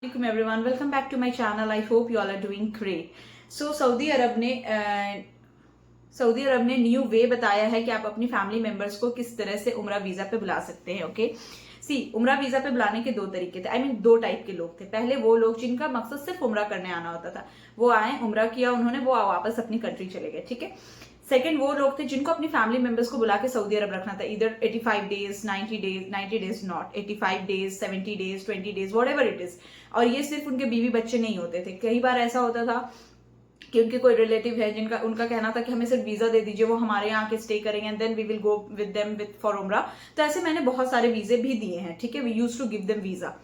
Welcome everyone, welcome back to my channel. I hope you all are doing great. So सऊदी अरब ने new वे बताया है कि आप अपनी फैमिली मेंबर्स को किस तरह से उम्रा वीजा पे बुला सकते हैं. ओके सी, उम्रा वीजा पे बुलाने के दो तरीके थे. दो टाइप के लोग थे. पहले वो लोग जिनका मकसद सिर्फ उम्रा करने आना होता था, वो आए, उम्रा किया उन्होंने, वो वापस अपनी कंट्री चले गए. ठीक है. सेकंड वो लोग थे जिनको अपनी फैमिली मेंबर्स को बुला के सऊदी अरब रखना था. इधर 85 days, 90 days not 85 days, 70 days, 20 days, what ever it is. और ये सिर्फ उनके बीवी बच्चे नहीं होते थे. कई बार ऐसा होता था कि उनके कोई रिलेटिव है जिनका उनका कहना था कि हमें सिर्फ वीजा दे दीजिए, वो हमारे यहाँ आके स्टे करेंगे and then we will go with them with for उम्रा. तो ऐसे मैंने बहुत सारे वीजे भी दिए हैं. ठीक है. We used to give them visa,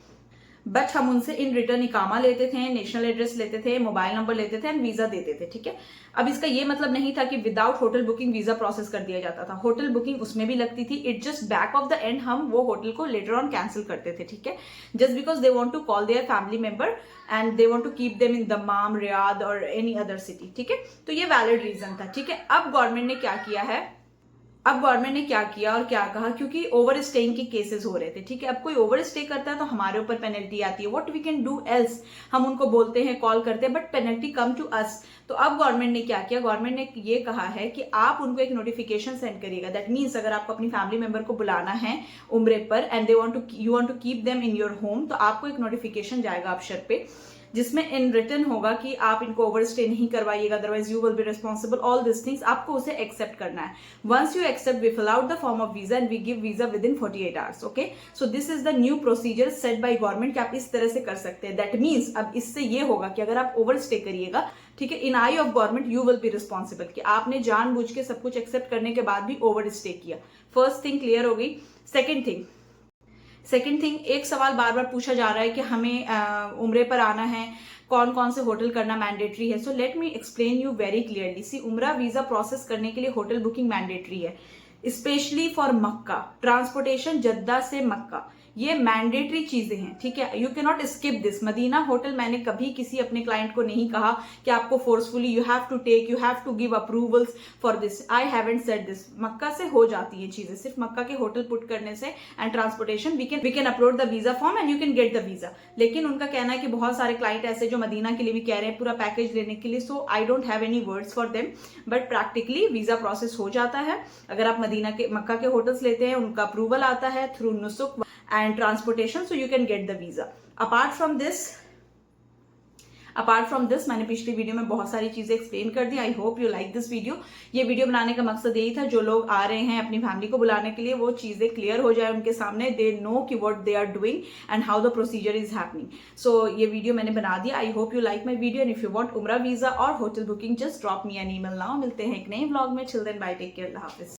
but हम उनसे इन रिटर्न इकामा लेते थे, नेशनल एड्रेस लेते थे, मोबाइल नंबर लेते थे एंड वीजा देते थे. ठीक है. अब इसका ये मतलब नहीं था कि without hotel booking visa process कर दिया जाता था. होटल बुकिंग उसमें भी लगती थी. It just back of the end हम वो होटल को लेटर ऑन कैंसिल करते थे. ठीक है. Just because they want to call their family member and they want to keep them in Dammam, Riyadh और एनी अदर सिटी. ठीक है. तो ये वैलिड रीजन था. ठीक है. अब गवर्नमेंट ने क्या किया और क्या कहा, क्योंकि ओवर स्टेइंग के केसेस हो रहे थे. ठीक है. अब कोई ओवर स्टे करता है तो हमारे ऊपर पेनल्टी आती है. What we can do else, हम उनको बोलते हैं, कॉल करते हैं, but penalty come to us. तो अब गवर्नमेंट ने क्या किया, गवर्नमेंट ने ये कहा है कि आप उनको एक नोटिफिकेशन सेंड करिएगा. दैट मीन्स अगर आपको अपनी फैमिली मेंबर को बुलाना है उम्रे पर and you want to keep them in your home, तो आपको एक नोटिफिकेशन जाएगा अफसर पे, जिसमें इन रिटर्न होगा कि आप इनको ओवर स्टे नहीं करवाइएगा, otherwise you will be responsible. All this things आपको उसे एक्सेप्ट करना है. Once you accept, we fill out the form of visa and we give visa within 48 hours. Okay. So this is the new procedure set by government कि आप इस तरह से कर सकते हैं. दैट मीन्स अब इससे ये होगा कि अगर आप ओवर स्टे करिएगा, ठीक है, in eye of government you will be responsible कि आपने जानबूझ के सब कुछ एक्सेप्ट करने के बाद भी ओवर स्टे किया. फर्स्ट थिंग क्लियर हो गई. सेकेंड थिंग, एक सवाल बार बार पूछा जा रहा है कि हमें उम्रे पर आना है, कौन कौन से होटल करना मैंडेटरी है. So let me explain you very clearly. See, उम्रा वीजा प्रोसेस करने के लिए होटल बुकिंग मैंडेटरी है, specially for Makkah. Transportation Jeddah से मक्का, ये मैंडेटरी चीजें हैं. ठीक है. You can not skip this. Madinah hotel मैंने कभी किसी अपने क्लाइंट को नहीं कहा कि आपको forcefully you have to take, you have to give approvals for this. I haven't said this. Makkah से हो जाती है चीजें, सिर्फ मक्का के होटल पुट करने से and transportation we can upload the visa form and you can get the visa. लेकिन उनका कहना है कि बहुत सारे क्लाइंट ऐसे जो मदीना के लिए भी कह रहे हैं पूरा पैकेज लेने के लिए. So I don't have any words for them, but practically visa process हो जाता है. अगर आप मक्का के होटल्स लेते हैं, उनका अप्रूवल आता है through नुसुक and transportation, so you can get the visa. apart from this मैंने पिछली वीडियो में बहुत सारी चीजें एक्सप्लेन कर दी. I hope you like this video. ये वीडियो बनाने का मकसद यही था, जो लोग आ रहे हैं अपनी फैमिली को बुलाने के लिए, वो चीजें क्लियर हो जाए उनके सामने. दे नो कि what they are doing and how the procedure is happening. So ये वीडियो मैंने बना दिया. I hope you like my video and if you want उम्रा वीजा और hotel booking, just drop me an email now. मिलते हैं एक नए व्लॉग में. Chill then, bye, take care, अल्लाह हाफिज.